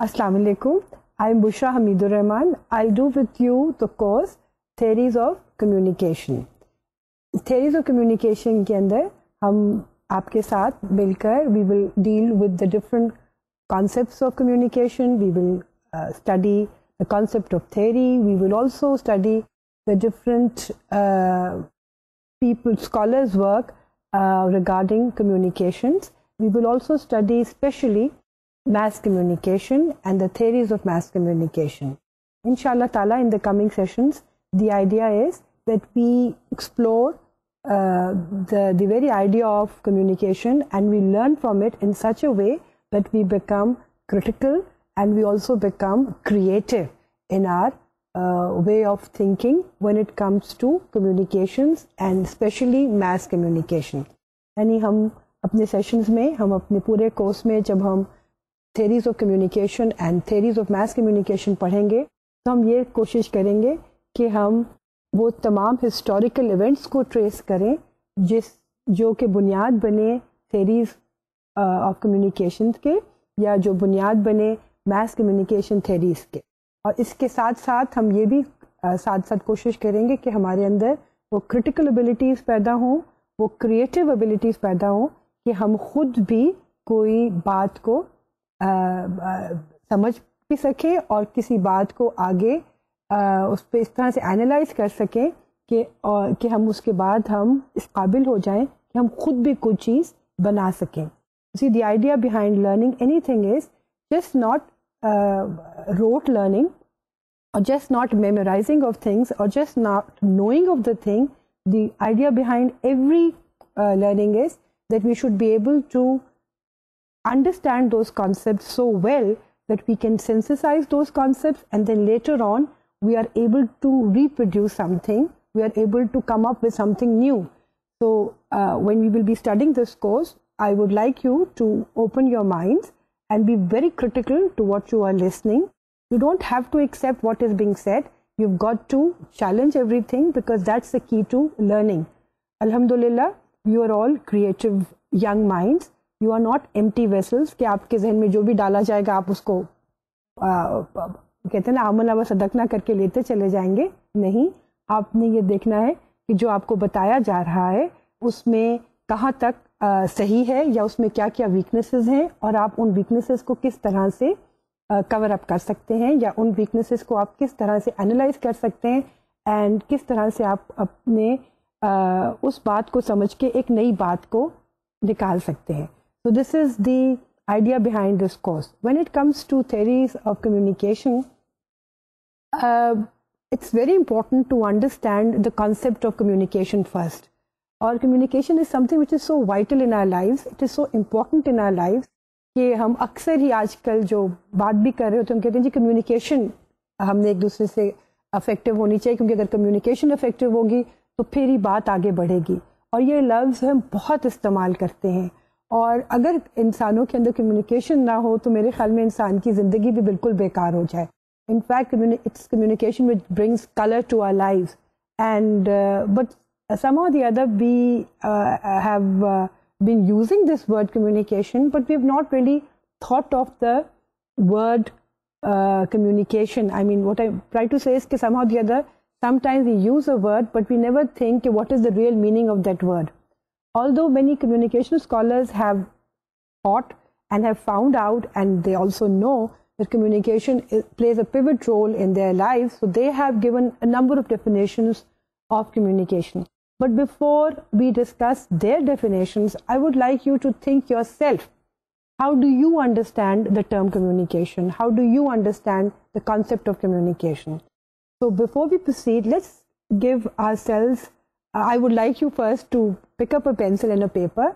Assalamu alaikum. I'm Bushra Hamidur Rahman. I'll do with you the course Theories of Communication. Theories of Communication के अंदर हम आपके साथ मिलकर we will deal with the different concepts of communication. We will study the concept of theory. We will also study the different scholars' work regarding communications. We will also study especially mass communication and the theories of mass communication. Inshallah Ta'ala, in the coming sessions, the idea is that we explore the very idea of communication and we learn from it in such a way that we become critical and we also become creative in our way of thinking when it comes to communications and especially mass communication. यानी हम अपने sessions में, हम अपने पूरे course में जब हम theories of communication and theories of mass communication पढ़ेंगे तो हम ये कोशिश करेंगे कि हम वो तमाम हिस्टोरिकल इवेंट्स को ट्रेस करें जो कि बुनियाद बने theories ऑफ कम्युनिकेशन के या जो बुनियाद बने mass communication theories के. और इसके साथ साथ हम ये भी साथ साथ कोशिश करेंगे कि हमारे अंदर वो क्रिटिकल एबिलिटीज़ पैदा हों, वो क्रिएटिव एबिलिटीज़ पैदा हों कि हम खुद भी कोई बात को समझ भी सकें और किसी बात को आगे उस पर इस तरह से एनालाइज कर सकें कि हम उसके बाद हम इस काबिल हो जाएं कि हम खुद भी कोई चीज़ बना सकें. See, the idea behind learning anything is just not rote learning or just not memorizing of things or just not knowing of the thing. The idea behind every learning is that we should be able to understand those concepts so well that we can synthesize those concepts and then later on we are able to reproduce something, we are able to come up with something new. So when we will be studying this course, I would like you to open your minds and be very critical to what you are listening. You don't have to accept what is being said. You've got to challenge everything because that's the key to learning. Alhamdulillah, you are all creative young minds. You are not empty vessels कि आपके जहन में जो भी डाला जाएगा आप उसको कहते हैं ना आमल व सदकना करके लेते चले जाएंगे. नहीं, आपने ये देखना है कि जो आपको बताया जा रहा है उसमें कहाँ तक सही है या उसमें क्या क्या वीकनेसेस हैं और आप उन वीकनेसेस को किस तरह से कवर अप कर सकते हैं या उन वीकनेसेस को आप किस तरह से एनालाइज कर सकते हैं एंड किस तरह से आप अपने उस बात को समझ के एक नई बात को निकाल सकते हैं. So this is the idea behind this course. When it comes to theories of communication, it's very important to understand the concept of communication first. Or communication is something which is so vital in our lives, it is so important in our lives कि हम अक्सर ही आजकल जो बात भी कर रहे होते हैं हम कहते हैं जी कम्युनिकेशन हमने एक दूसरे से अफेक्टिव होनी चाहिए क्योंकि अगर कम्युनिकेशन अफेक्टिव होगी तो फिर ही बात आगे बढ़ेगी. और ये लफ्ज़ हम बहुत इस्तेमाल करते हैं और अगर इंसानों के अंदर कम्युनिकेशन ना हो तो मेरे ख्याल में इंसान की ज़िंदगी भी बिल्कुल बेकार हो जाए. In fact, it's communication which brings color to our lives. And but somehow or the other we have been using this word communication, but we have not really thought of the word communication. I mean, what I try to say is that somehow or the other, sometimes we use a word, but we never think what is the real meaning of that word. Although many communication scholars have thought and have found out, and they also know that communication plays a pivot role in their lives, so they have given a number of definitions of communication. But before we discuss their definitions, I would like you to think yourself, how do you understand the term communication? How do you understand the concept of communication? So before we proceed, let's give ourselves, I would like you first to pick up a pencil and a paper,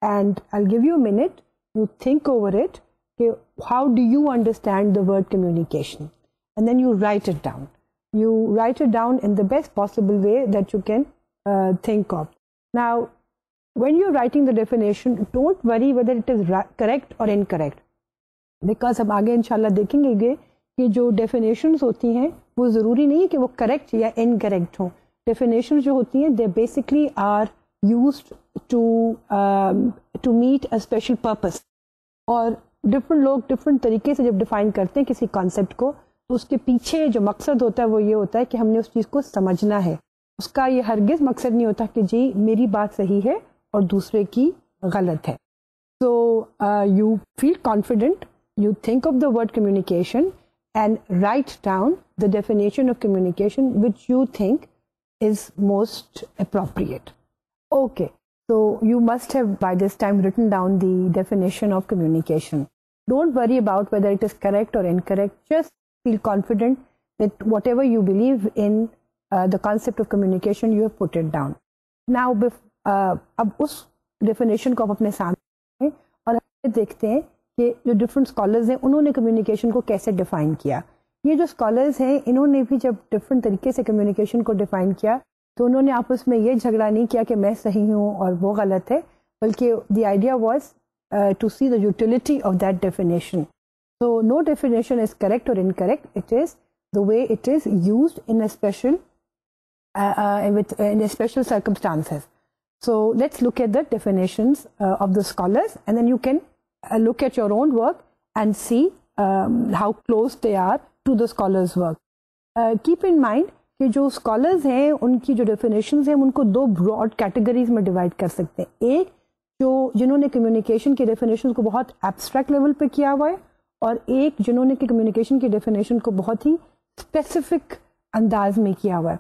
and I'll give you a minute, you think over it. Okay, how do you understand the word communication? And then you write it down. You write it down in the best possible way that you can think of. Now, when you're writing the definition, don't worry whether it is correct or incorrect. Because हम आगे इंशाल्लाह देखेंगे कि जो definitions होती हैं वो ज़रूरी नहीं है कि वो correct या incorrect हो. Definitions जो होती हैं they basically are used to meet a special purpose. और डिफरेंट लोग डिफरेंट तरीके से जब डिफाइन करते हैं किसी कॉन्सेप्ट को, तो उसके पीछे जो मकसद होता है वो ये होता है कि हमने उस चीज़ को समझना है. उसका ये हरगिज़ मकसद नहीं होता कि जी मेरी बात सही है और दूसरे की गलत है. So you feel confident, you think of the word communication and write down the definition of communication which you think is most appropriate. Okay, so you must have by this time written down the definition of communication. Don't worry about whether it is correct or incorrect. Just feel confident that whatever you believe in the concept of communication, you have put it down. Now, अब उस definition को आप अपने सामने और देखते हैं कि जो डिफरेंट स्कॉलर्स हैं उन्होंने कम्युनिकेशन को कैसे डिफाइन किया. ये जो स्कॉलर्स हैं इन्होंने भी जब डिफरेंट तरीके से कम्युनिकेशन को डिफाइन किया तो उन्होंने आपस में ये झगड़ा नहीं किया कि मैं सही हूँ और वो गलत है, बल्कि the idea was to see the utility of that definition. So no definition is correct or incorrect, it is the way it is used in a special circumstances. So let's look at the definitions of the scholars, and then you can look at your own work and see how close they are to the scholars' work. Keep in mind कि जो scholars हैं उनकी जो definitions हैं उनको दो broad categories में divide कर सकते हैं. एक जो जिन्होंने communication की definitions को बहुत abstract level पे किया हुआ है, और एक जिन्होंने की communication की definition को बहुत ही specific अंदाज में किया हुआ है.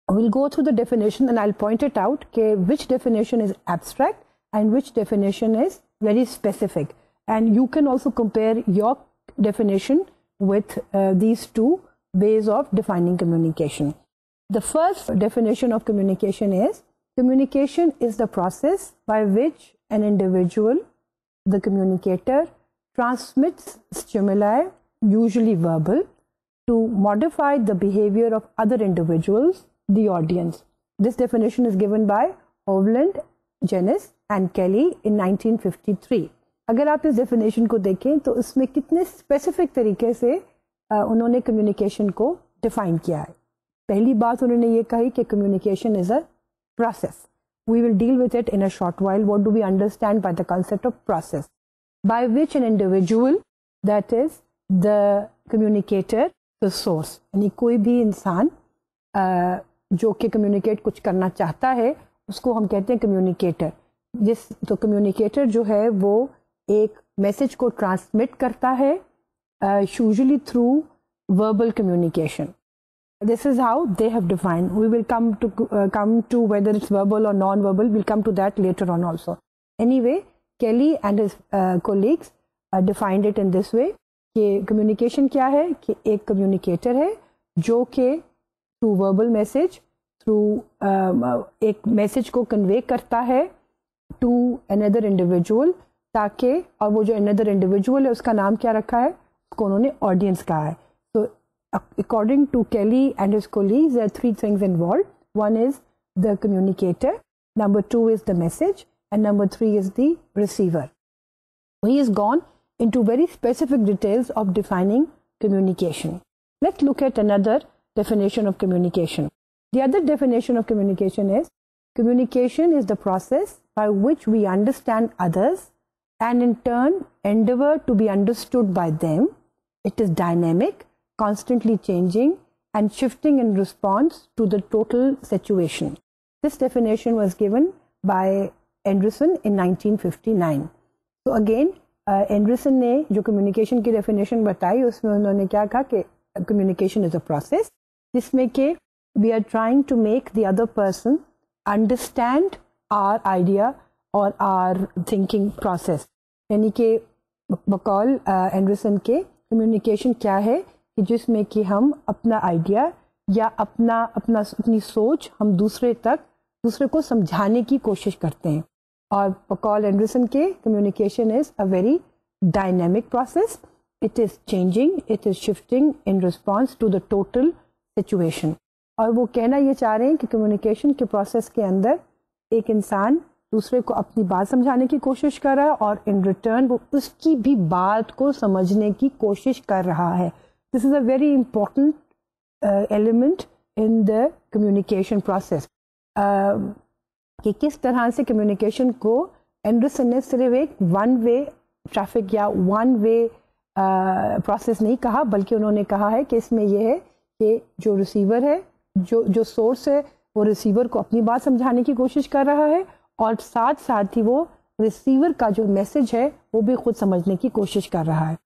We'll go through the definition and I'll point it out which definition is abstract and which definition is very specific. And you can also compare your definition with these two ways of defining communication. The first definition of communication is the process by which an individual, the communicator, transmits stimuli, usually verbal, to modify the behavior of other individuals, the audience. This definition is given by Hovland, Jennings and Kelly in 1953. अगर आप इस definition को देखें तो इसमें कितने specific तरीके से उन्होंने communication को define किया है. पहली बात उन्होंने ये कही कि communication is a process. We will deal with it in a short while. What do we understand by the concept of process? By which an individual, that is the communicator, the source, यानी कोई भी इंसान जो कि communicate कुछ करना चाहता है उसको हम कहते हैं कम्युनिकेटर. तो कम्युनिकेटर जो है वो एक मैसेज को ट्रांसमिट करता है usually through verbal communication. This is how they have defined. We will come to whether it's verbal or non verbal, will come to that later on also. Anyway, Kelly and his colleagues defined it in this way कि communication क्या है कि एक communicator है जो कि through verbal message, through एक message को कन्वे करता है टू अनदर इंडिविजुअल, ताकि, और वो जो अनदर इंडिविजुअल है उसका नाम क्या रखा है, उसको उन्होंने ऑडियंस कहा है. तो according to Kelly and his colleagues there are three things involved. One is the communicator, number two is the message, and number three is the receiver. He has gone into very specific details of defining communication. Let's look at another definition of communication. The other definition of communication is the process by which we understand others and in turn endeavor to be understood by them. It is dynamic, constantly changing and shifting in response to the total situation. This definition was given by Anderson in 1959. तो again Anderson ने जो communication की definition बताई उसमें उन्होंने क्या कहा कि कम्युनिकेशन इज अ प्रोसेस जिसमें कि we are trying to make the other person understand our idea और आवर थिंकिंग प्रोसेस. यानी कि बकौल एंडरसन के कम्युनिकेशन क्या है कि जिसमें कि हम अपना आइडिया या अपनी सोच हम दूसरे को समझाने की कोशिश करते हैं. और पॉल एंडरसन के communication is a very dynamic process. It is changing, it is shifting in response to the total situation. और वो कहना ये चाह रहे हैं कि कम्युनिकेशन के प्रोसेस के अंदर एक इंसान दूसरे को अपनी बात समझाने की कोशिश कर रहा है और इन रिटर्न वो उसकी भी बात को समझने की कोशिश कर रहा है. This is a very important element in the communication process. कि किस तरह से कम्युनिकेशन को एंडरसन ने सिर्फ एक वन वे ट्रैफिक या वन वे प्रोसेस नहीं कहा, बल्कि उन्होंने कहा है कि इसमें यह है कि जो रिसीवर है, जो सोर्स है, वो रिसीवर को अपनी बात समझाने की कोशिश कर रहा है और साथ साथ ही वो रिसीवर का जो मैसेज है वो भी खुद समझने की कोशिश कर रहा है।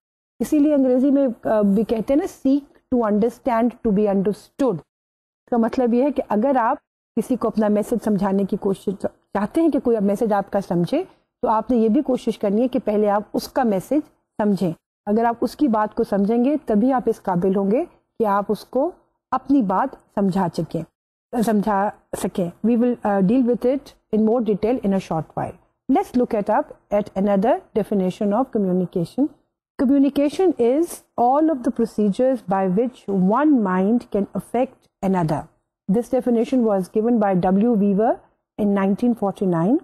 इसीलिए अंग्रेजी में भी कहते हैं ना, seek to understand to be understood. का मतलब ये है कि अगर आप किसी को अपना मैसेज समझाने की कोशिश चाहते हैं कि कोई मैसेज आपका समझे, तो आपने ये भी कोशिश करनी है कि पहले आप उसका मैसेज समझें। अगर आप उसकी बात को समझेंगे तभी आप इस काबिल होंगे कि आप उसको अपनी बात समझा सकें। We will deal with it in more detail in a short while. Let's look at another definition of communication. Communication is all of the procedures by which one mind can affect another. This definition was given by W. Weaver in 1949.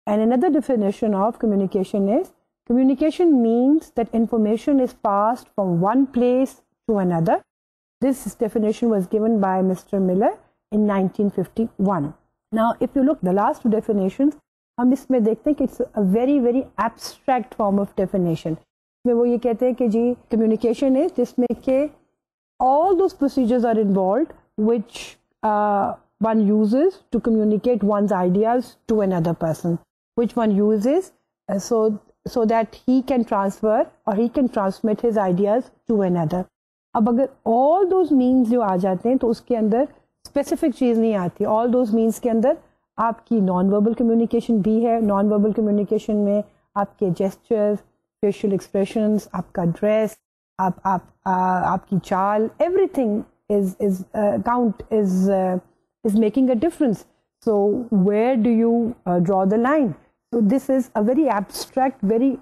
And another definition of communication is, communication means that information is passed from one place to another. This definition was given by Mr. Miller in 1951. Now, if you look the last two definitions, हम इसमें देखते हैं कि it's a very very abstract form of definition. इसमें वो ये कहते हैं कि जी communication is जिसमें कि all those procedures are involved which one uses to communicate one's ideas to another person, which one uses so that he can transfer or he can transmit his ideas to another. अब अगर all those means जो आ जाते हैं तो उसके अंदर specific चीज़ नहीं आती। ऑल दोज मीन्स के अंदर आपकी नॉन वर्बल कम्युनिकेशन भी है। नॉन वर्बल कम्युनिकेशन में आपके जेस्चर्स, फेशियल एक्सप्रेशंस, आपका ड्रेस, आपकी चाल, everything is count is making a difference. So where do you draw the line? So this is a very abstract, very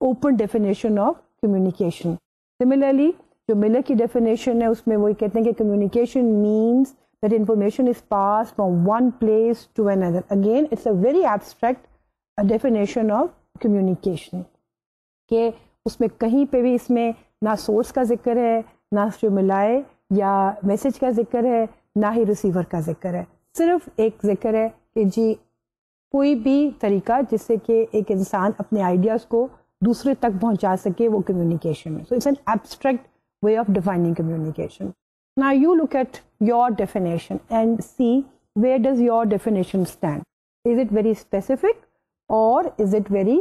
open definition of communication. Similarly, जो Miller की definition है उसमें वो कहते हैं कि communication means that information is pass from one place to another. Again it's a very abstract definition of communication कि उसमें कहीं पे भी इसमें ना सोर्स का जिक्र है, ना स्टिमुलाई या मैसेज का जिक्र है, ना ही रिसीवर का जिक्र है। सिर्फ एक जिक्र है कि जी कोई भी तरीका जिससे कि एक इंसान अपने आइडियाज़ को दूसरे तक पहुंचा सके, वो कम्युनिकेशन है। So it's an abstract way of defining communication. Now you look at your definition and see where does your definition stand. Is it very specific or is it very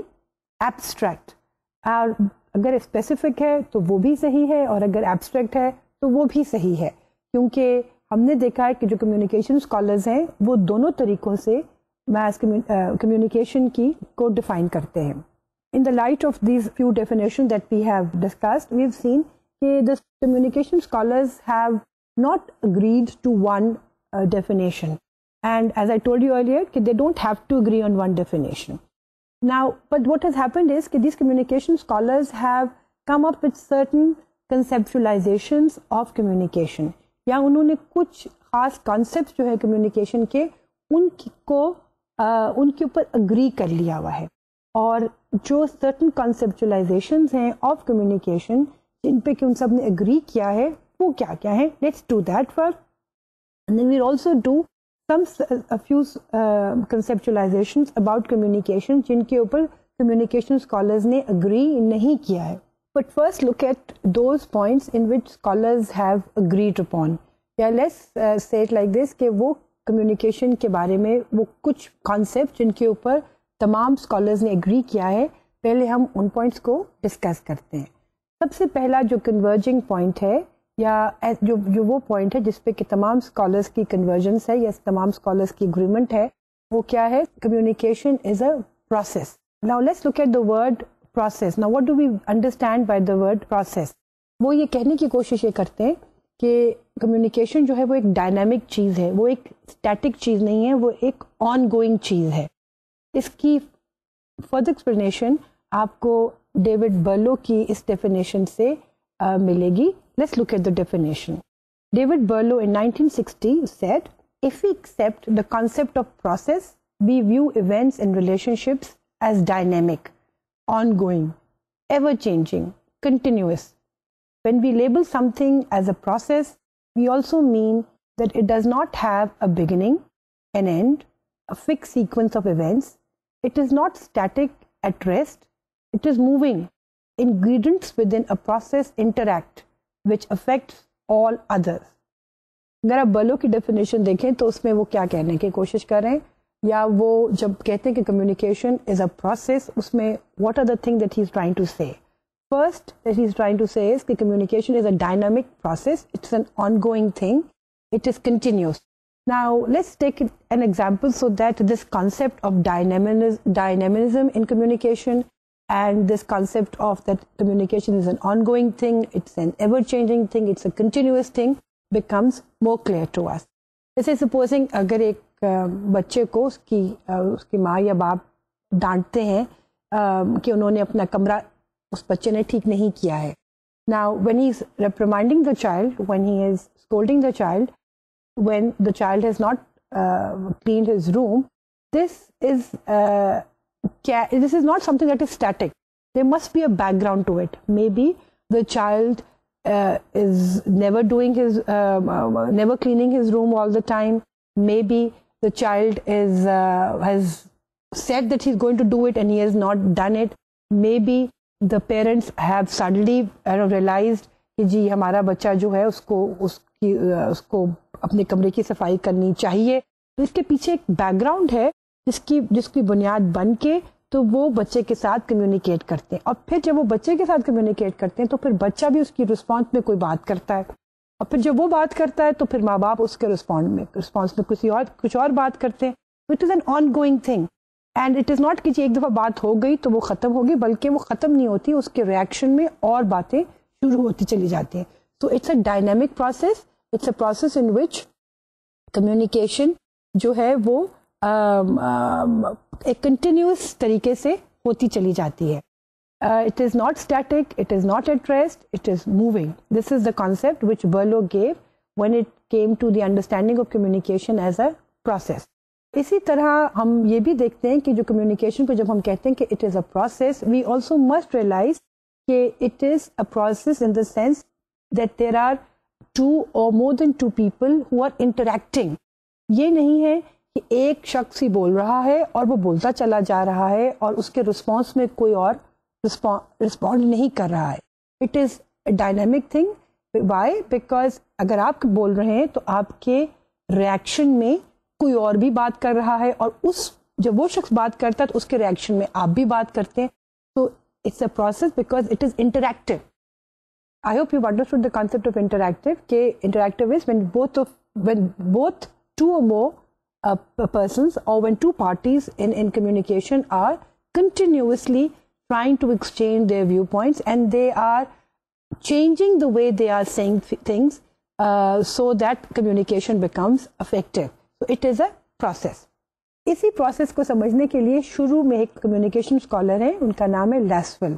abstract? और अगर specific है तो वो भी सही है और अगर abstract है तो वो भी सही है, क्योंकि हमने देखा है कि जो communication scholars हैं वो दोनों तरीकों से mass communication की को define करते हैं. In the light of these few definitions that we have discussed, we've seen the communication scholars have not agreed to one definition, and as I told you earlier, they don't have to agree on one definition. Now, but what has happened is that these communication scholars have come up with certain conceptualizations of communication, या उन्होंने कुछ खास concepts जो है communication के उनके ऊपर agree कर लिया हुआ है, और जो certain conceptualizations हैं of communication जिन पे कि उन सब ने एग्री किया है वो क्या क्या है, let's do that first and then we'll also do some few conceptualisations about communication जिनके ऊपर कम्युनिकेशन स्कॉलर्स ने एग्री नहीं किया है. But first look at those points in which scholars have agreed upon, या let's say it like this कि वो communication के बारे में वो कुछ कॉन्सेप्ट जिनके ऊपर तमाम स्कॉलर्स ने एग्री किया है, पहले हम उन पॉइंट्स को डिस्कस करते हैं. सबसे पहला जो कन्वर्जिंग पॉइंट है या जो वो पॉइंट है जिसपे कि तमाम स्कॉलर्स की कन्वर्जेंस है या तमाम स्कॉलर्स की एग्रीमेंट है, वो क्या है? Communication is a process. Now let's look at the word process. Now what do we understand by the word process? वो ये कहने की कोशिश ये करते हैं कि कम्युनिकेशन जो है वो एक डायनामिक चीज़ है, वो एक स्टैटिक चीज़ नहीं है, वो एक ऑन गोइंग चीज़ है. इसकी फर्दर एक्सप्लेनेशन आपको डेविड बर्लो की इस डेफिनेशन से मिलेगी. Let's look at the definition. David Berlow in 1960 said, if we accept the concept of process, we view events and relationships as dynamic, ongoing, ever-changing, continuous. When we label something as a process, we also mean that it does not have a beginning, an end, a fixed sequence of events. It is not static at rest, It is moving. Ingredients within a process interact, which affects all others. अगर आप बलो की definition देखें तो उसमें वो क्या कहने की कोशिश कर रहे हैं, या वो जब कहते हैं कि कम्युनिकेशन इज अ प्रोसेस, उसमें what are the thing that he is trying to say. First that he is trying to say is that communication is a dynamic process. It's an ongoing thing. It is continuous. Now let's take an example so that this concept of dynamism in communication and this concept of that communication is an ongoing thing, it's an ever-changing thing, it's a continuous thing, becomes more clear to us. जैसे supposing अगर एक बच्चे को उसकी माँ या बाप डांटते हैं कि उन्होंने अपना कमरा उस बच्चे ने ठीक नहीं किया है. Now when he is reprimanding the child, when he is scolding the child, when the child has not cleaned his room, this is not something that is static. There must be a background to it. Maybe the child is never never cleaning his room all the time. Maybe the child has said that he's going to do it and he has not done it. Maybe the parents have suddenly realized कि जी हमारा बच्चा जो है उसको अपने कमरे की सफाई करनी चाहिए. तो इसके पीछे एक बैकग्राउंड है जिसकी बुनियाद बन के तो वो बच्चे के साथ कम्युनिकेट करते हैं. और फिर जब वो बच्चे के साथ कम्युनिकेट करते हैं तो फिर बच्चा भी उसकी रिस्पॉन्स में कोई बात करता है, और फिर जब वो बात करता है तो फिर माँ बाप उसके रिस्पॉन्स में कुछ और बात करते हैं. It is an on going thing. And it is not कि एक दफ़ा बात हो गई तो वो ख़त्म होगी, बल्कि वो ख़त्म नहीं होती, उसके रिएक्शन में और बातें शुरू होती चली जाती हैं. So it's a dynamic process. It's a process in which communication जो है वो एक कंटिन्यूस तरीके से होती चली जाती है. It is not static, it is not at rest, it is moving. This is the concept which Berlo gave when it came to the understanding of communication as a process. इसी तरह हम ये भी देखते हैं कि जो कम्युनिकेशन को जब हम कहते हैं कि it is a process, we also must realise कि it is a process in the sense that there are 2 or more than 2 people who are interacting. ये नहीं है कि एक शख्स ही बोल रहा है और वो बोलता चला जा रहा है और उसके रिस्पॉन्स में कोई और रिस्पॉन्ड नहीं कर रहा है. It is a dynamic thing. Why? Because अगर आप बोल रहे हैं तो आपके रिएक्शन में कोई और भी बात कर रहा है, और जब वो शख्स बात करता है तो उसके रिएक्शन में आप भी बात करते हैं. तो it's a process because it is interactive. I hope you've understood the concept of interactive. Interactive is when both 2 or more persons, or when 2 parties in communication are continuously trying to exchange their viewpoints, and they are changing the way they are saying things so that communication becomes effective. So it is a process. इसी process को समझने के लिए शुरू में एक communication scholar हैं, उनका नाम है लेसवेल.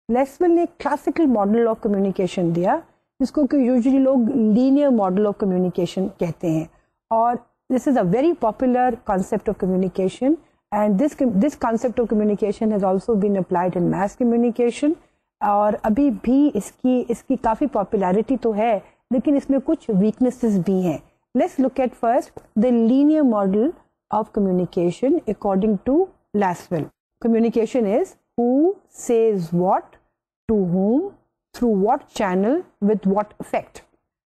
लेसवेल ने क्लासिकल मॉडल ऑफ कम्युनिकेशन दिया, जिसको कि यूजुअली लोग लीनियर मॉडल ऑफ कम्युनिकेशन कहते हैं. और this is a very popular concept of communication, and this concept of communication has also been applied in mass communication. और अभी भी इसकी काफ़ी पॉपुलैरिटी तो है, लेकिन इसमें कुछ वीकनेसेस भी हैं. Let's look at first the linear model of communication according to Lasswell. Communication is who says what, to whom, through what channel, with what effect.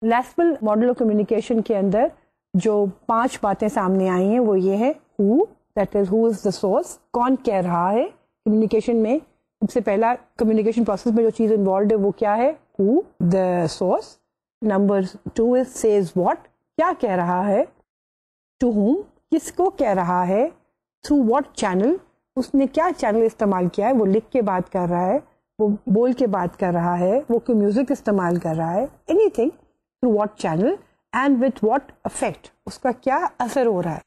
Lasswell model of communication के अंदर जो 5 बातें सामने आई हैं वो ये है. who, that is who is the source, कौन कह रहा है. कम्युनिकेशन में सबसे पहला कम्युनिकेशन प्रोसेस में जो चीज़ इन्वॉल्व है वो क्या है? who, the source. Number 2 is says what, क्या कह रहा है. to whom, किसको कह रहा है. through what channel, उसने क्या चैनल इस्तेमाल किया है. वो लिख के बात कर रहा है, वो बोल के बात कर रहा है, वो कोई म्यूजिक इस्तेमाल कर रहा है. Anything. Through what channel and with what effect, उसका क्या असर हो रहा है.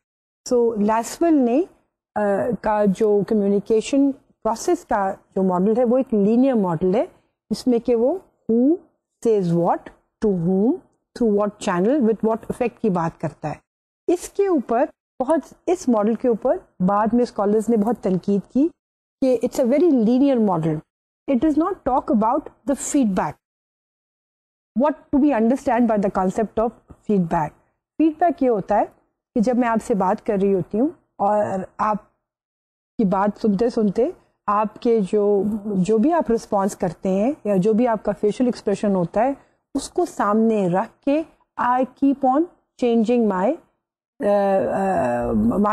सो लेसवेल ने का जो कम्युनिकेशन प्रोसेस का जो मॉडल है वो एक लीनियर मॉडल है, जिसमें कि वो who says what, to whom, through what channel, with what effect की बात करता है. इसके ऊपर इस मॉडल के ऊपर बाद में स्कॉलर्स ने बहुत तनकीद की कि it's a very linear model. It does not talk about the feedback. What to be understand by the concept of feedback. Feedback ये होता है कि जब मैं आपसे बात कर रही होती हूँ और आपकी बात सुनते सुनते आपके जो भी आप रिस्पॉन्स करते हैं या जो भी आपका फेशियल एक्सप्रेशन होता है उसको सामने रख के I keep on changing my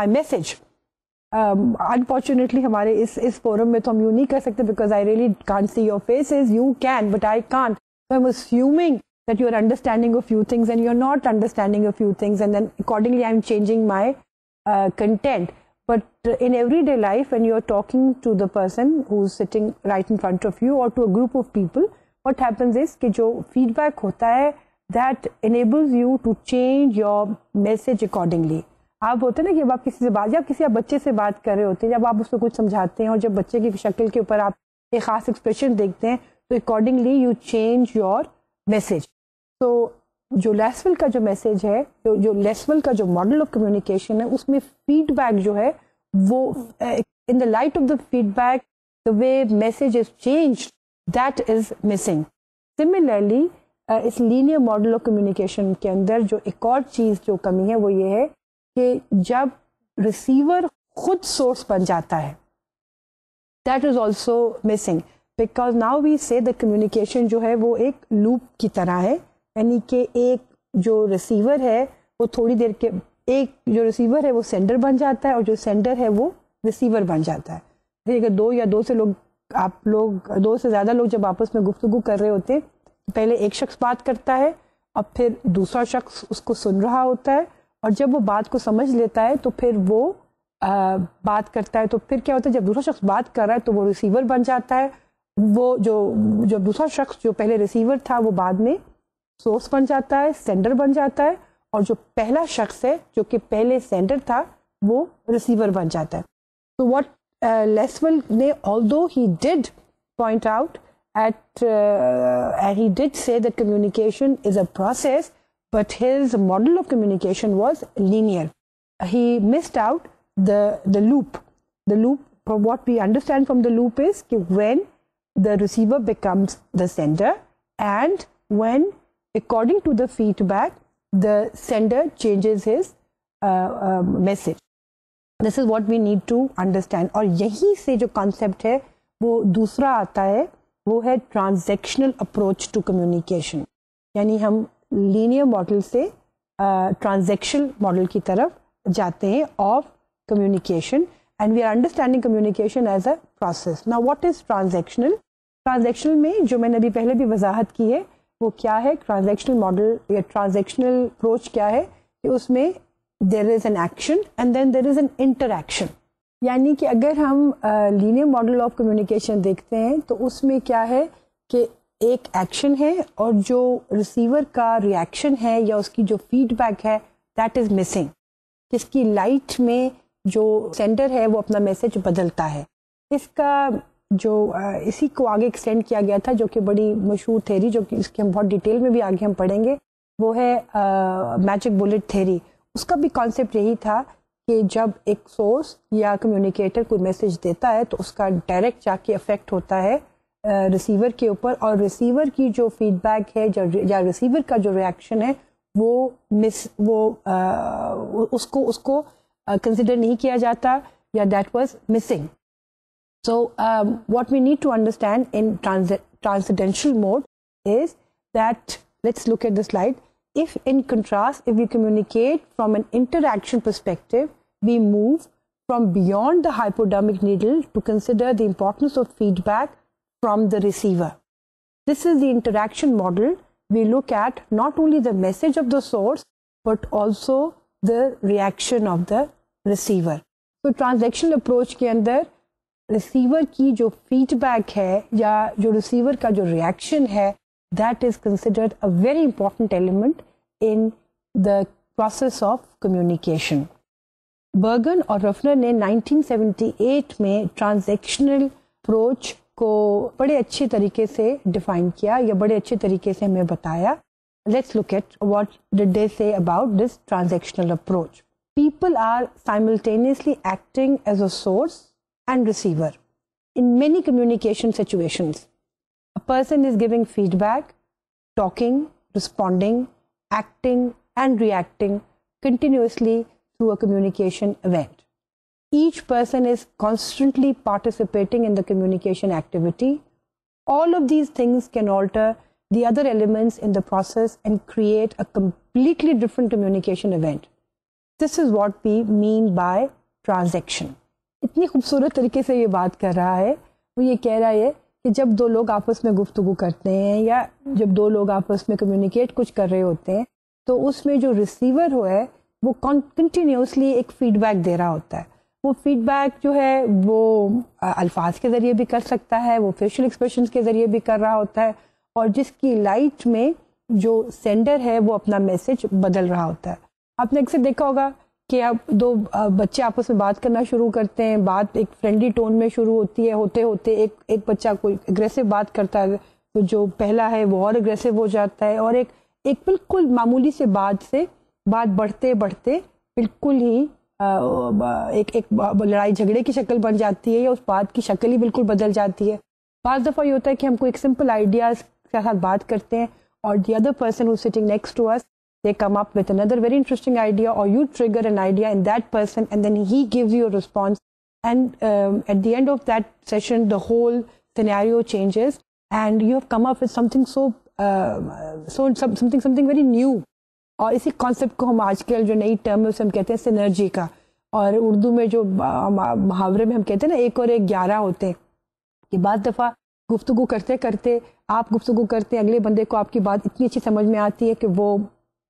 message. Unfortunately हमारे इस फोरम में तो हम यूं नहीं कर सकते because I really can't see your faces. You can but I can't. So I'm assuming that you are understanding a few things and you're not understanding a few things, and then accordingly I'm changing my content. But in everyday life, when you're talking to the person who's sitting right in front of you or to a group of people, what happens is कि जो feedback होता है that enables you to change your message accordingly. आप होते हैं ना कि जब आप किसी से बात या किसी आप बच्चे से बात कर रहे होते हैं, जब आप उसको कुछ समझाते हैं और जब बच्चे की शक्ल के ऊपर आप एक खास एक्सप्रेशन देखते हैं तो accordingly you change your message. तो जो लेसवेल का जो मैसेज है, जो लेसवेल का जो मॉडल ऑफ कम्युनिकेशन है, उसमें फीडबैक जो है वो in the light of the feedback the way message is changed that is missing. Similarly इस लीनियर मॉडल ऑफ कम्युनिकेशन के अंदर जो एक और चीज जो कमी है वो ये है कि जब रिसीवर खुद सोर्स बन जाता है, that is also missing. Because now we say the communication जो है वो एक लूप की तरह है, यानी कि एक जो रिसीवर है वो थोड़ी देर के एक जो रिसीवर है वो सेंडर बन जाता है और जो सेंडर है वो रिसीवर बन जाता है. अगर दो से ज़्यादा लोग जब आपस में गुफ्तगू कर रहे होते हैं तो पहले एक शख्स बात करता है और फिर दूसरा शख्स उसको सुन रहा होता है, और जब वो बात को समझ लेता है तो फिर वो बात करता है. तो फिर क्या होता है, जब दूसरा शख्स बात कर रहा है तो वो रिसीवर बन जाता है. वो जो दूसरा शख्स जो पहले रिसीवर था वो बाद में सोर्स बन जाता है, सेंडर बन जाता है, और जो पहला शख्स है जो कि पहले सेंडर था वो रिसीवर बन जाता है. तो व्हाट लेसवेल ने, although he did point out and he did say that communication is a process, but his model of communication was linear. He missed out the loop. The loop, from what we understand from the loop, is when the receiver becomes the sender and when, according to the feedback, the sender changes his message. This is what we need to understand. और यहीं से जो concept है वो दूसरा आता है, वो है ट्रांजैक्शनल अप्रोच टू कम्युनिकेशन. यानी हम लीनियर मॉडल से ट्रांजैक्शनल मॉडल की तरफ जाते हैं of communication, and we are understanding communication as a process. Now what is transactional? Transactional में जो मैंने अभी पहले भी वजाहत की है वो क्या है, ट्रांजैक्शनल मॉडल या ट्रांजैक्शनल अप्रोच क्या है कि उसमें there is an action and then there is an interaction. यानी कि अगर हम लीनियर मॉडल ऑफ कम्युनिकेशन देखते हैं तो उसमें क्या है कि एक एक्शन है और जो रिसीवर का रिएक्शन है या उसकी जो फीडबैक है दैट इज मिसिंग. इसकी लाइट में जो सेंडर है वो अपना मैसेज बदलता है. इसका जो इसी को आगे एक्सटेंड किया गया था, जो कि बड़ी मशहूर थ्योरी, जो कि इसके हम बहुत डिटेल में भी आगे हम पढ़ेंगे, वो है मैजिक बुलेट थ्योरी. उसका भी कॉन्सेप्ट यही था कि जब एक सोर्स या कम्युनिकेटर कोई मैसेज देता है तो उसका डायरेक्ट जाके इफेक्ट होता है रिसीवर के ऊपर, और रिसीवर की जो फीडबैक है या रिसीवर का जो रिएक्शन है वो उसको कंसिडर नहीं किया जाता या that was missing. So what we need to understand in transcendental mode is that, let's look at the slide. If in contrast, if we communicate from an interaction perspective, we move from beyond the hypodermic needle to consider the importance of feedback from the receiver. This is the interaction model. We look at not only the message of the source, but also the reaction of the receiver. So transactional approach के अंदर receiver की जो feedback है या जो receiver का जो reaction है, that is considered a very important element in the process of communication. बर्गन और रफनर ने 1978 में ट्रांजैक्शनल अप्रोच को बड़े अच्छे तरीके से डिफाइन किया या बड़े अच्छे तरीके से हमें बताया. Let's look at what did they say about this transactional approach. People are simultaneously acting as a source and receiver in many communication situations. A person is giving feedback, talking, responding, acting and reacting continuously through a communication event. each person is constantly participating in the communication activity, all of these things can alter the other elements in the process and create a completely different communication event. This is what we mean by transaction. इतनी खूबसूरत तरीके से ये बात कर रहा है, वो ये कह रहा है कि जब दो लोग आपस में गुफ्तगू करते हैं या जब दो लोग आपस में कम्युनिकेट कुछ कर रहे होते हैं, तो उसमें जो रिसीवर हो है वो कंटिन्यूसली एक फीडबैक दे रहा होता है. वो फीडबैक जो है वो अल्फाज के ज़रिए भी कर सकता है, वो फेशियल एक्सप्रेशंस के ज़रिए भी कर रहा होता है, और जिसकी लाइट में जो सेंडर है वो अपना मैसेज बदल रहा होता है. आपने अक्सर देखा होगा कि आप दो बच्चे आपस में बात करना शुरू करते हैं, बात एक फ्रेंडली टोन में शुरू होती है, होते होते एक बच्चा कोई एग्रेसिव बात करता है, तो जो पहला है वो और एग्रेसिव हो जाता है, और एक बिल्कुल मामूली से बात से बात बढ़ते बढ़ते बिल्कुल ही एक लड़ाई झगड़े की शक्ल बन जाती है, या उस बात की शक्ल ही बिल्कुल बदल जाती है. बाज़ दफ़ा ये होता है कि हम कोई एक सिंपल आइडियाज़ के साथ बात करते हैं और the other person who sitting next to us, they come up with another very interesting idea, or you trigger an idea in that person and then he gives you a response, and at the end of that session the whole scenario changes and you have come up with something something very new. और इसी concept को हम आजकल जो नई term है उसे हम कहते हैं सिनर्जी का, और उर्दू में जो मुहावरे में हम कहते हैं ना 1 और 1 11 होते हैं, कि बाज़ दफ़ा गुफ्तगू करते करते आप गुफ्तगू करते हैं, अगले बंदे को आपकी बात इतनी अच्छी समझ में आती है कि वो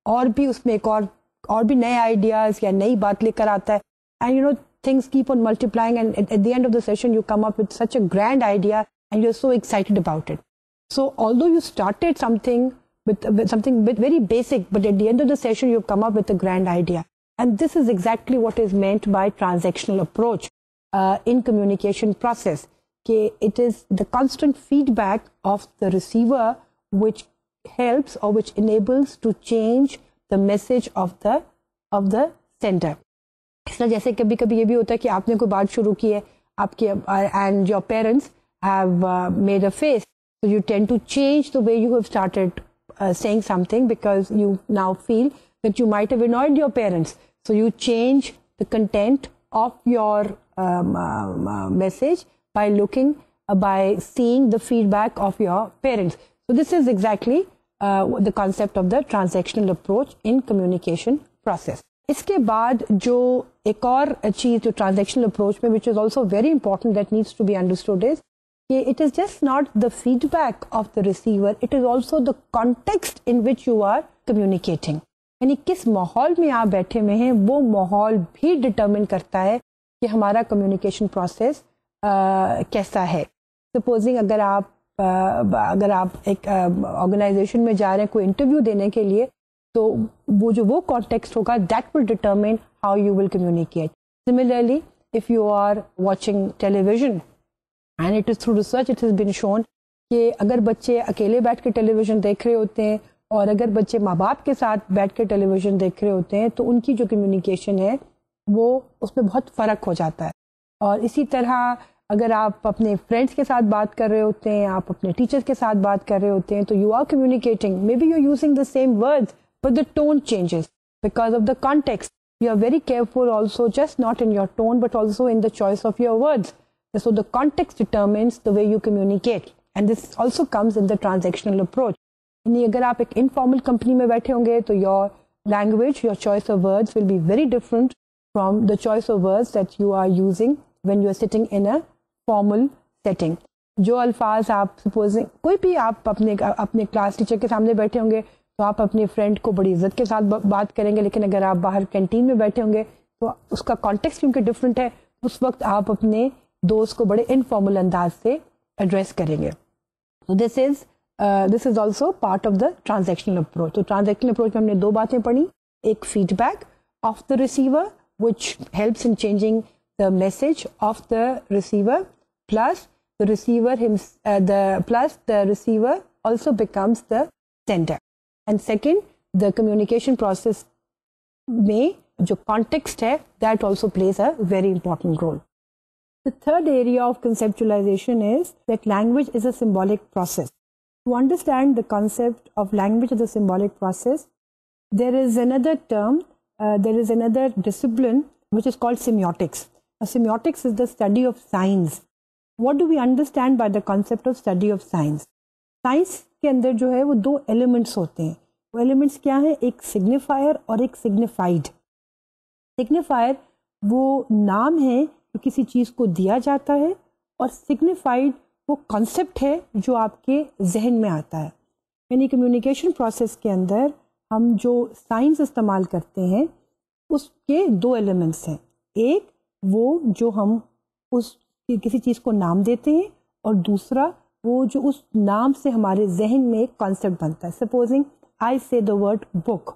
और भी उसमें एक और भी नए आइडियाज़ या नई बात लेकर आता है, and you know things keep on multiplying, and at the end of the session you come up with such a grand idea and you are so excited about it. So although you started something with something very basic, but at the end of the session you come up with a grand idea, and this is exactly what is meant by transactional approach in communication process. It is the constant feedback of the receiver which helps or which enables to change the message of the sender. इसलिए जैसे कभी कभी ये भी होता है कि आपने कोई बात शुरू की है आपके, and your parents have made a face, so you tend to change the way you have started saying something, because you now feel that you might have annoyed your parents, so you change the content of your message by seeing the feedback of your parents. So this is exactly the concept of the transactional approach in communication process. इसके बाद जो एक और चीज जो transactional approach में which is also very important that needs to be understood is it is just not the feedback of the receiver, it is also the context in which you are communicating. यानी किस माहौल में आप बैठे हुए हैं वो माहौल भी डिटरमिन करता है कि हमारा कम्युनिकेशन प्रोसेस कैसा है. सपोजिंग अगर आप एक ऑर्गेनाइजेशन में जा रहे हैं कोई इंटरव्यू देने के लिए, तो वो कॉन्टेक्स्ट होगा that will determine how you will communicate. Similarly if you are watching television, and it is through research it has been shown कि अगर बच्चे अकेले बैठ के टेलीविज़न देख रहे होते हैं और अगर बच्चे माँ बाप के साथ बैठ के टेलीविज़न देख रहे होते हैं तो उनकी जो कम्युनिकेशन है वो उसमें बहुत फ़र्क हो जाता है. और इसी तरह अगर आप अपने फ्रेंड्स के साथ बात कर रहे होते हैं, आप अपने टीचर्स के साथ बात कर रहे होते हैं, तो you are communicating, maybe you are using the same words but the tone changes because of the context. You are very careful also, just not in your tone but also in the choice of your words. So the context determines the way you communicate, and this also comes in the transactional approach. यानी अगर आप एक informal company में बैठे होंगे तो your language, your choice of words will be very different from the choice of words that you are using when you are sitting in a formal setting. जो अल्फाज आप सपोजिंग कोई भी आप अपने क्लास टीचर के सामने बैठे होंगे तो आप अपने फ्रेंड को बड़ी इज्जत के साथ बात करेंगे, लेकिन अगर आप बाहर कैंटीन में बैठे होंगे तो उसका कॉन्टेक्स्ट क्योंकि डिफरेंट है, उस वक्त आप अपने दोस्त को बड़े इनफॉर्मल अंदाज से एड्रेस करेंगे. This is also part of the transactional approach. तो ट्रांजैक्शनल अप्रोच में हमने 2 बातें पढ़ी, एक feedback of the receiver which helps in changing the message of the receiver, plus the receiver also becomes the sender. And second, the communication process में जो context है that also plays a very important role. The third area of conceptualization is that language is a symbolic process. To understand the concept of language as a symbolic process, there is another term, there is another discipline which is called semiotics. Semiotics is the study of signs. What do we understand by the concept of study of signs? Signs के अंदर जो है वो दो elements होते हैं. वो elements क्या हैं? एक signifier और एक signified. Signifier वो नाम है जो किसी चीज़ को दिया जाता है, और signified वो concept है जो आपके जहन में आता है. यानी कम्युनिकेशन प्रोसेस के अंदर हम जो साइंस इस्तेमाल करते हैं उसके दो एलिमेंट्स हैं. एक वो जो हम उस किसी चीज़ को नाम देते हैं, और दूसरा वो जो उस नाम से हमारे जहन में एक कॉन्सेप्ट बनता है. Supposing I say the word book.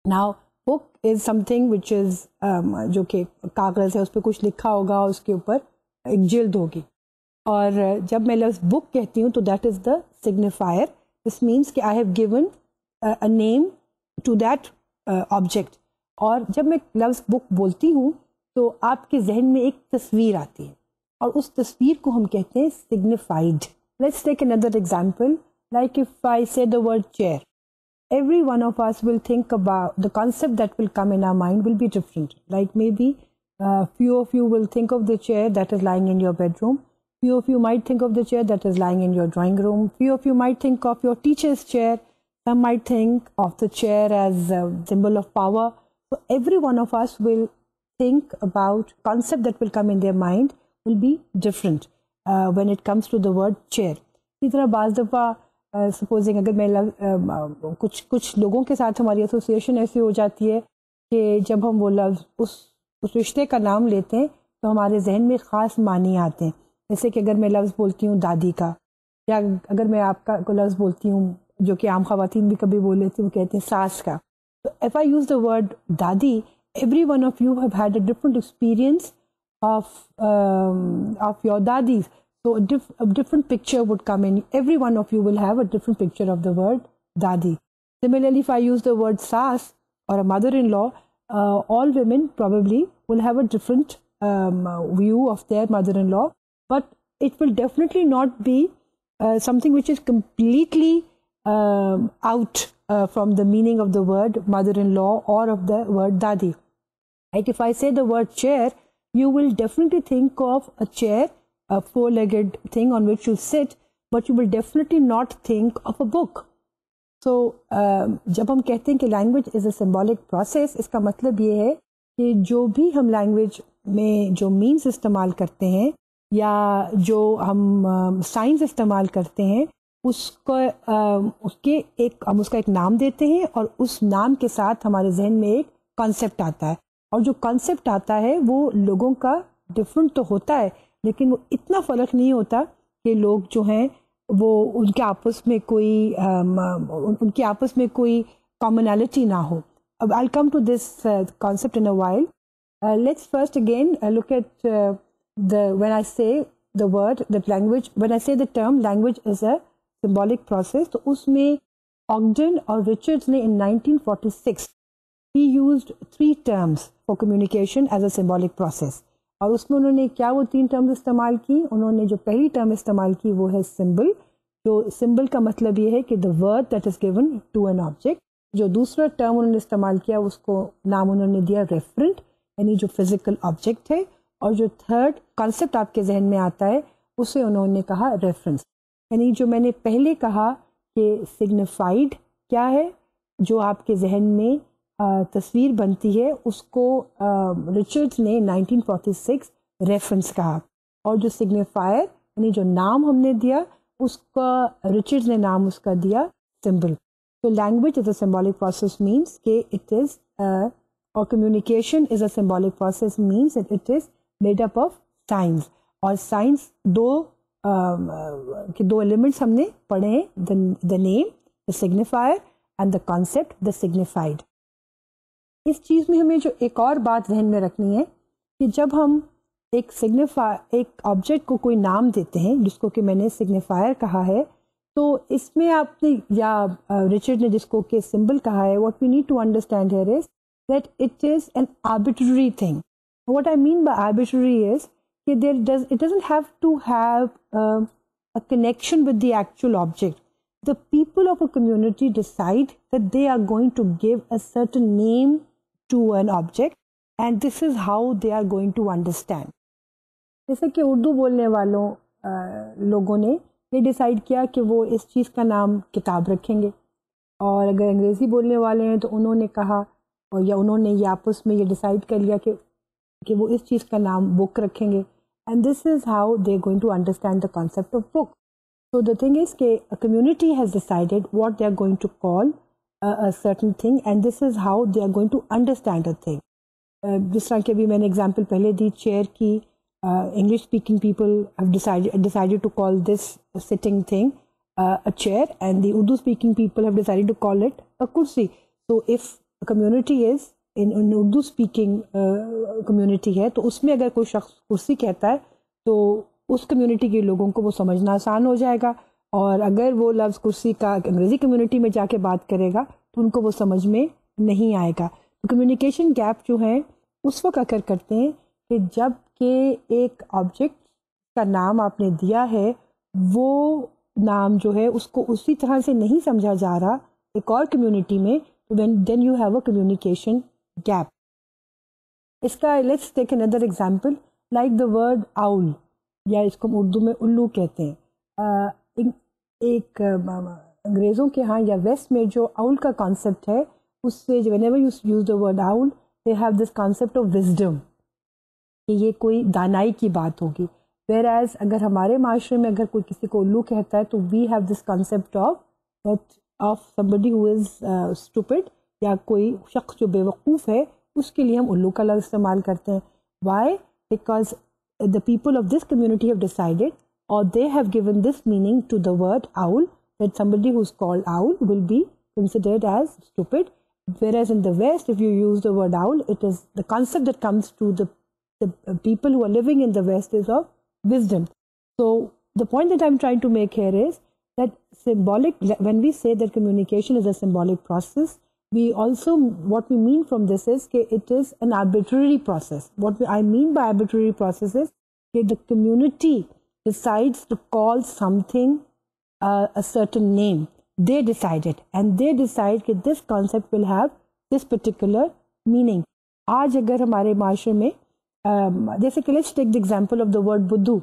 Now book is something which is जो कि कागज़ है, उस पर कुछ लिखा होगा, उसके ऊपर एक जिल्द होगी, और जब मैं लफ्ज़ बुक कहती हूँ तो that is the signifier. This means कि I have given a name to that object. और जब मैं लफ्ज़ बुक बोलती हूँ तो आपके जहन में एक तस्वीर आती है, और उस तस्वीर को हम कहते हैं signified. Let's take another example, like if I say the word chair, every one of us will think about the concept that will come in our mind will be different. Like maybe few of you will think of the chair that is lying in your bedroom. Few of you might think of the chair that is lying in your drawing room. Few of you might think of your teacher's chair. Some might think of the chair as a symbol of power. So every one of us will think about concept that will come in their mind will be different when it comes to the word chair. इसी तरह बाज़ दफ़ा supposing अगर मैं कुछ लोगों के साथ हमारी एसोसिएशन ऐसी हो जाती है कि जब हम वो लफ्ज़ उस रिश्ते का नाम लेते हैं तो हमारे जहन में ख़ास मानी आते हैं. जैसे कि अगर मैं लफ्ज़ बोलती हूँ दादी का, या अगर मैं आपका को लफ्ज़ बोलती हूँ जो कि आम ख़वातीन भी कभी बोल लेती हैं, वो कहते हैं सास का. तो if I use the word दादी, every one of you have had a different experience of your dadis. So a different picture would come in. Every one of you will have a different picture of the word dadi. Similarly, if I use the word sas or a mother-in-law, all women probably will have a different view of their mother-in-law, but it will definitely not be something which is completely out from the meaning of the word mother-in-law or of the word dadi. Like if I say the word chair, you will definitely think of a chair, a four-legged thing on which you sit, but you will definitely not think of a book. So जब हम कहते हैं कि language is a symbolic process, इसका मतलब ये है कि जो भी हम language में जो means इस्तेमाल करते हैं या जो हम signs इस्तेमाल करते हैं, हम उसका एक नाम देते हैं, और उस नाम के साथ हमारे जहन में एक concept आता है. और जो concept आता है वो लोगों का different तो होता है, लेकिन वो इतना फ़र्क नहीं होता कि लोग जो हैं वो उनके आपस में कोई कॉमनैलिटी ना हो. अब I'll come to this concept in a while. Let's first again look at when I say the word, that language, when I say the term language is a symbolic process, तो उसमें Ogden और Richards ने in 1946 he used 3 terms for communication as a symbolic process. और उसमें उन्होंने क्या वो 3 terms इस्तेमाल की? उन्होंने जो पहली टर्म इस्तेमाल की वो है सिंबल. जो सिंबल का मतलब ये है कि the word that is given to an object. जो दूसरा टर्म उन्होंने इस्तेमाल किया उसको नाम उन्होंने दिया रेफरेंट, यानी जो फिजिकल ऑब्जेक्ट है. और जो थर्ड कॉन्सेप्ट आपके जहन में आता है उसे उन्होंने कहा रेफरेंस. यानी जो मैंने पहले कहा कि सिग्निफाइड क्या है, जो आपके जहन में तस्वीर बनती है, उसको रिचर्ड्स ने 1946 रेफरेंस कहा. और जो सिग्निफायर यानी जो नाम हमने दिया उसका रिचर्ड्स ने नाम उसका दिया सिंबल. तो language is a symbolic process means कि इट इज, और communication is a symbolic process means it is made up of science. और साइंस दो एलिमेंट्स हमने पढ़े हैं, the name the signifier and the concept the signified. इस चीज़ में हमें जो एक और बात ध्यान में रखनी है कि जब हम एक ऑब्जेक्ट को कोई नाम देते हैं जिसको कि मैंने सिग्निफायर कहा है, तो इसमें आपने या रिचर्ड ने जिसको कि सिंबल कहा है, what we need to understand here is that it is an arbitrary thing. What I mean by arbitrary is कि it doesn't have to have a connection with the actual object. The people of a community decide that they are going to give a certain name to an object, and this is how they are going to understand. जैसे कि उर्दू बोलने वालों लोगों ने ये decide किया कि वो इस चीज़ का नाम किताब रखेंगे, और अगर अंग्रेज़ी बोलने वाले हैं तो उन्होंने कहा और या उन्होंने ये आपस में ये डिसाइड कर लिया कि वो इस चीज़ का नाम बुक रखेंगे, and this is how they are going to understand the concept of book. So the thing is कि a community has decided what they are going to call a certain thing, and this is how they are going to understand a thing. जिस तरह के अभी मैंने example पहले दी chair की, English speaking people have decided to call this sitting thing a chair, and the Urdu speaking people have decided to call it a kursi. So if a community is in Urdu speaking community है, तो उसमें अगर कोई शख्स कुर्सी कहता है तो उस कम्युनिटी के लोगों को वो समझना आसान हो जाएगा, और अगर वो लफ्ज़ कुर्सी का अंग्रेज़ी कम्युनिटी में जाके बात करेगा तो उनको वो समझ में नहीं आएगा. तो कम्युनिकेशन गैप जो है उस वक्त अकर करते हैं कि जब के एक ऑब्जेक्ट का नाम आपने दिया है वो नाम जो है उसको उसी तरह से नहीं समझा जा रहा एक और कम्युनिटी में, तो then you have a communication gap. इसका let's take another example like the word owl, या इसको हम उर्दू में उल्लू कहते हैं. एक अंग्रेज़ों के यहाँ या वेस्ट में जो आउल का कॉन्सेप्ट है उससे whenever you use the word owl they have this concept of wisdom कि ये कोई दानाई की बात होगी. वेयर एज अगर हमारे माशरे में अगर कोई किसी को उल्लू कहता है तो we have this concept of somebody who is stupid, या कोई शख्स जो बेवकूफ़ है उसके लिए हम उल्लू का लफ्ज़ इस्तेमाल करते हैं. Why? Because the people of this community have decided, or they have given this meaning to the word owl, that somebody who's called owl will be considered as stupid. Whereas in the West, if you use the word owl, it is the concept that comes to the people who are living in the West is of wisdom. So the point that I'm trying to make here is that when we say that communication is a symbolic process, we also, what we mean from this is that it is an arbitrary process. What I mean by arbitrary process is that the community decides to call something a certain name. They decide it, and they decide that this concept will have this particular meaning. आज अगर हमारे माशरे में जैसे कि let's take the example of the word Buddhu.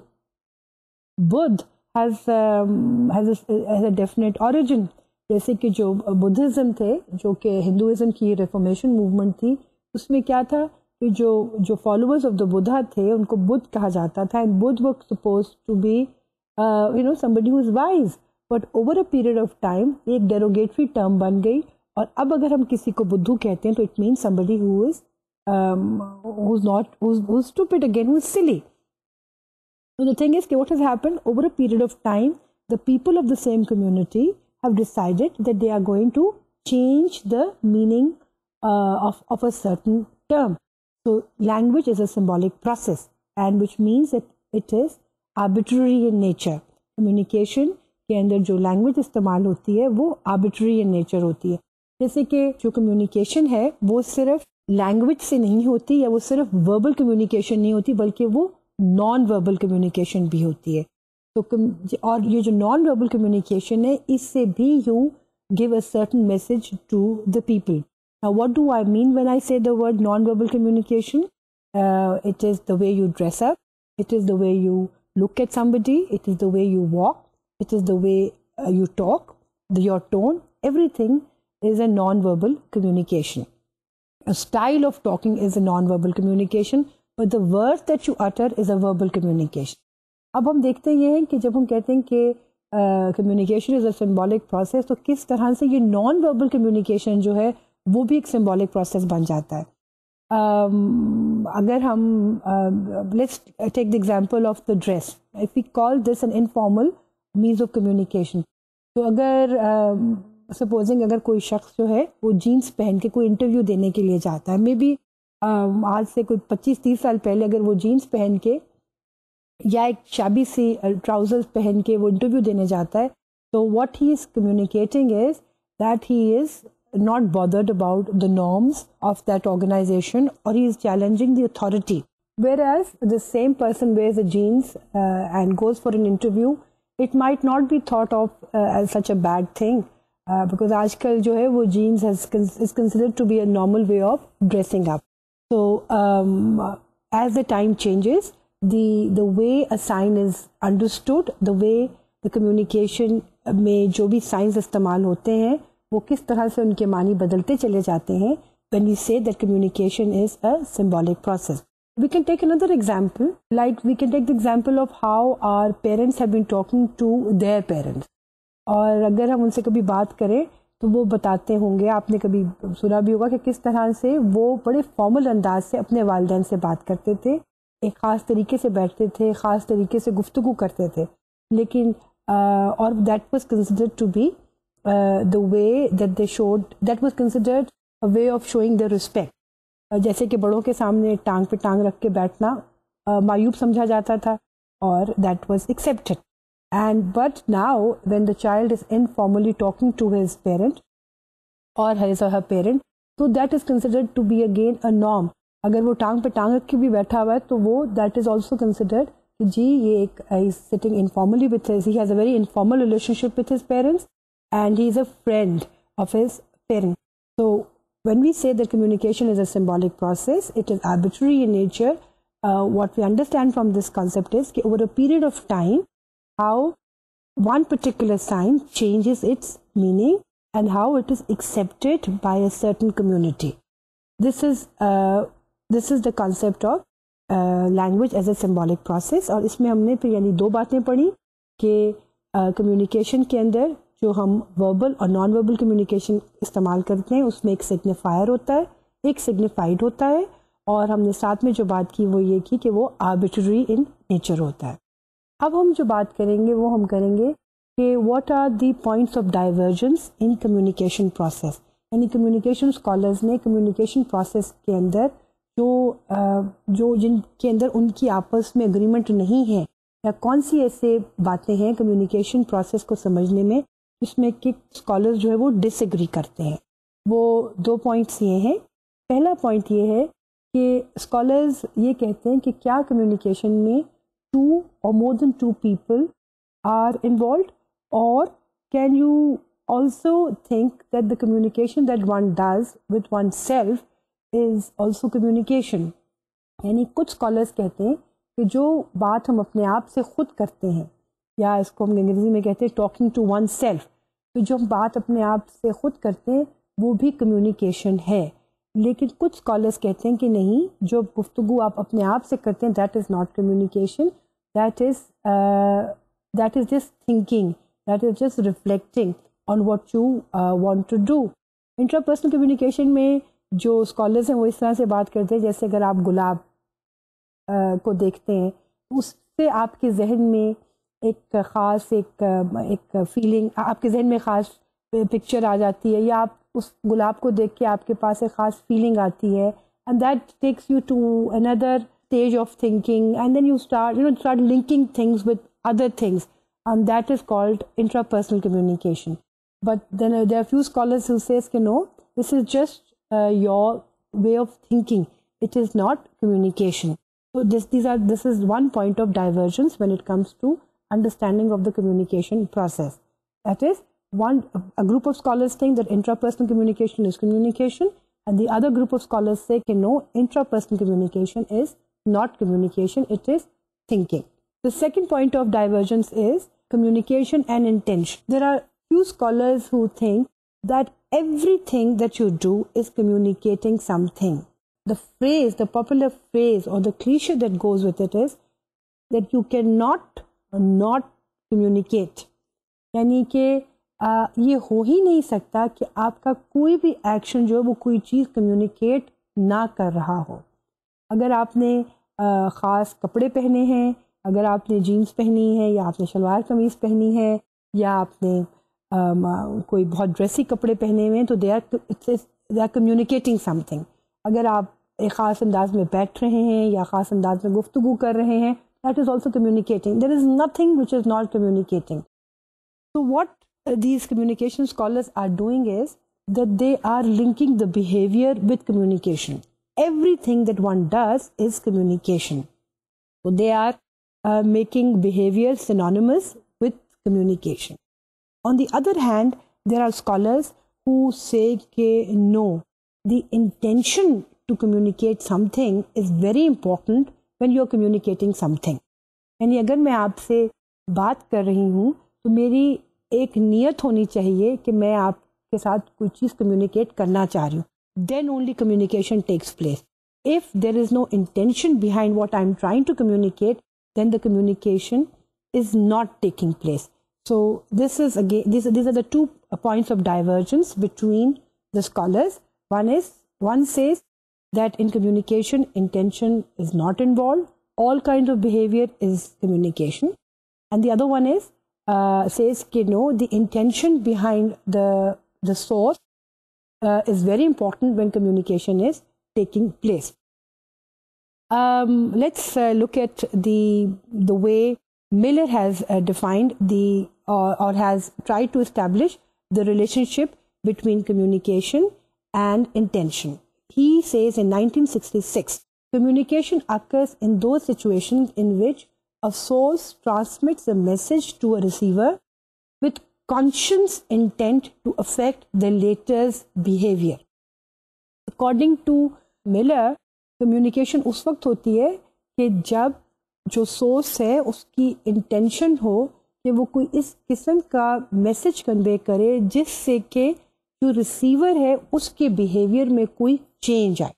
Buddh has a definite origin. जैसे कि जो बुद्धिज़्म थे, जो कि हिंदुइज़्म की रिफॉर्मेशन मूवमेंट थी, उसमें क्या था कि जो फॉलोअर्स ऑफ द बुद्धा थे उनको बुद्ध कहा जाता था, and Buddha were supposed to be somebody who is wise. But over a period of time एक डेरोगेटरी टर्म बन गई, और अब अगर हम किसी को बुद्धू कहते हैं तो it means somebody who is stupid again, who is silly. So the thing is, what has happened over a period of time, the people of the same community have decided that they are going to change the meaning of a certain term. So language is a symbolic process, and which means that it is arbitrary in nature. Communication के अंदर जो language इस्तेमाल होती है वो arbitrary in nature होती है. जैसे कि जो communication है वो सिर्फ language से नहीं होती, या वो सिर्फ verbal communication नहीं होती, बल्कि वो non-verbal communication भी होती है. तो और ये जो नॉन वर्बल कम्युनिकेशन है इससे भी you give a certain message to the people. Now what do I mean when I say the word non verbal communication? It is the way you dress up, it is the way you look at somebody, it is the way you walk, it is the way you talk, your tone, everything is a non verbal communication. A style of talking is a non-verbal communication, but the words that you utter is a verbal communication. अब हम देखते ये हैं कि जब हम कहते हैं कि communication is a symbolic process, तो किस तरह से ये नॉन वर्बल कम्युनिकेशन जो है वो भी एक सिंबॉलिक प्रोसेस बन जाता है. अगर हम let's take the example of the dress, if we call this an informal means of communication, तो अगर सपोजिंग अगर कोई शख्स जो है वो जीन्स पहन के कोई इंटरव्यू देने के लिए जाता है, मे बी आज से कोई 25-30 साल पहले अगर वो जीन्स पहन के या एक शाबी सी ट्राउजर्स पहन के वो इंटरव्यू देने जाता है, तो what he is communicating is that he is not bothered about the norms of that organization, or he is challenging the authority. Whereas the same person wears a jeans and goes for an interview, it might not be thought of as such a bad thing, because आजकल जो है वो jeans is considered to be a normal way of dressing up. So as the time changes, the way a sign is understood, the way the communication में जो भी signs इस्तेमाल होते हैं वो किस तरह से उनके मानी बदलते चले जाते हैं when we say that communication is a symbolic process. We can take another example, like we can take the example of how our parents have been talking to their parents. और अगर हम उनसे कभी बात करें तो वो बताते होंगे, आपने कभी सुना भी होगा कि किस तरह से वो बड़े फॉर्मल अंदाज से अपने वालिदैन से बात करते थे, एक ख़ास तरीके से बैठते थे, ख़ास तरीके से गुफ्तगू करते थे, लेकिन और that was considered to be the way that they showed, that was considered a way of showing the respect. जैसे कि बड़ों के सामने टांग पे टांग रख के बैठना मायूब समझा जाता था, और that was accepted. And but now when the child is informally talking to his parent or his or her parent, so that is considered to be again a norm. अगर वो टांग पे टांग रख के भी बैठा हुआ है तो वो that is also considered कि जी ये एक is sitting informally with his, he has a very informal relationship with his parents and he is a friend of his parents. So when we say that communication is a symbolic process, it is arbitrary in nature. What we understand from this concept is कि over a period of time how one particular sign changes its meaning and how it is accepted by a certain community. This is the concept of language as a symbolic process. और इसमें हमने फिर यानी दो बातें पढ़ी कि communication के अंदर जो हम verbal और non-verbal communication इस्तेमाल करते हैं उसमें एक signifier होता है, एक signified होता है, और हमने साथ में जो बात की वो ये की कि वो arbitrary in nature होता है. अब हम जो बात करेंगे वो हम करेंगे कि what are the points of divergence in communication process. यानी कम्युनिकेशन स्कॉलर्स ने कम्युनिकेशन प्रोसेस के अंदर जो जिनके अंदर उनकी आपस में एग्रीमेंट नहीं है, या कौन सी ऐसे बातें हैं कम्युनिकेशन प्रोसेस को समझने में जिसमें कि स्कॉलर्स जो है वो डिसएग्री करते हैं. वो दो पॉइंट्स ये हैं. पहला पॉइंट ये है कि स्कॉलर्स ये कहते हैं कि क्या कम्युनिकेशन में two or more than two people are involved, or can you also think that the communication that one does with oneself is also communication. यानी कुछ scholars कहते हैं कि जो बात हम अपने आप से खुद करते हैं, या इसको हम अंग्रेजी में कहते हैं talking to oneself, तो जो हम बात अपने आप से खुद करते हैं वो भी communication है. लेकिन कुछ स्कॉलर्स कहते हैं कि नहीं, जो गुफ्तगू आप अपने आप से करते हैं that is not communication, that is just thinking, that is just reflecting on what you want to do. Intrapersonal communication में जो स्कॉलर्स हैं वो इस तरह से बात करते हैं जैसे अगर आप गुलाब को देखते हैं उससे आपके जहन में एक ख़ास एक फीलिंग, आपके जहन में ख़ास पिक्चर आ जाती है, या आप उस गुलाब को देख के आपके पास एक ख़ास फीलिंग आती है, and that takes you to another stage of thinking, and then you start linking things with other things, and that is called intrapersonal communication. But then there are few scholars who says कि no, this is just your way of thinking, it is not communication. So this is one point of divergence when it comes to understanding of the communication process. That is, a group of scholars think that intrapersonal communication is communication, and the other group of scholars say that no, intrapersonal communication is not communication, it is thinking. The second point of divergence is communication and intention. There are few scholars who think that everything that you do is communicating something. The phrase, the popular phrase or the cliche that goes with it is that you cannot not communicate. यानी कि ये हो ही नहीं सकता कि आपका कोई भी एक्शन जो है वो कोई चीज़ कम्युनिकेट ना कर रहा हो. अगर आपने ख़ास कपड़े पहने हैं, अगर आपने जीन्स पहनी है, या आपने शलवार कमीज़ पहनी है, या आपने कोई बहुत ड्रेसी कपड़े पहने हुए हैं, तो दे आर कम्युनिकेटिंग समथिंग. अगर आप एक ख़ास अंदाज में बैठ रहे हैं या ख़ास अंदाज में गुफ्तगू कर रहे हैं, that is also communicating. There is nothing which is not communicating. So what these communication scholars are doing is that they are linking the behavior with communication. Everything that one does is communication. So they are making behavior synonymous with communication. On the other hand, there are scholars who say no, the intention to communicate something is very important when you are communicating something. यानी अगर मैं आपसे बात कर रही हूँ तो मेरी एक नियत होनी चाहिए कि मैं आपके साथ कोई चीज़ कम्युनिकेट करना चाह रही हूँ. Then only communication takes place. If there is no intention behind what I'm trying to communicate, then the communication is not taking place. So this is again, these are the 2 points of divergence between the scholars. One says that in communication, intention is not involved. All kinds of behavior is communication. And the other one is says that no, the intention behind the source is very important when communication is taking place. Let's look at the way Miller has defined or has tried to establish the relationship between communication and intention. He says in 1966, communication occurs in those situations in which a source transmits a message to a receiver with conscious intent to affect the latter's behavior. According to Miller, communication उस वक्त होती है कि जब जो source है उसकी intention हो कि वो कोई इस किस्म का मैसेज कन्वे करे जिससे कि जो रिसीवर है उसके बिहेवियर में कोई चेंज आए.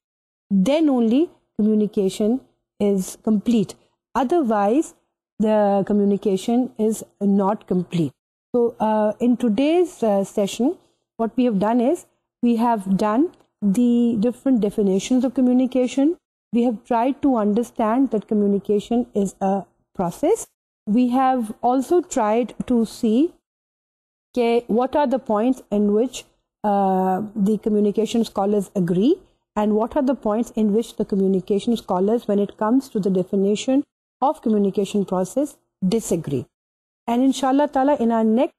Then only communication is complete. Otherwise, the communication is not complete. So, in today's session, what we have done is, we have done the different definitions of communication. We have tried to understand that communication is a process. We have also tried to see what are the points in which the communication scholars agree, and what are the points in which the communication scholars, when it comes to the definition of communication process, disagree. And inshallah ta'ala, in our next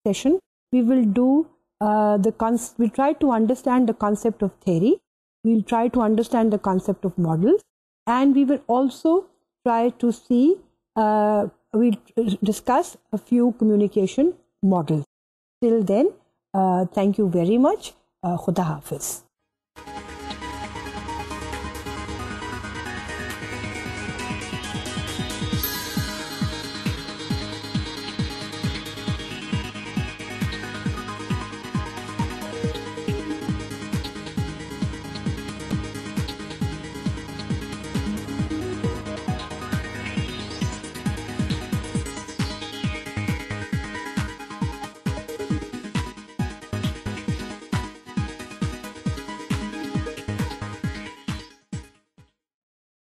session, we will do we'll try to understand the concept of theory, we'll try to understand the concept of models, and we will also try to see, we'll discuss a few communication models. Till then, thank you very much. Khuda Hafiz.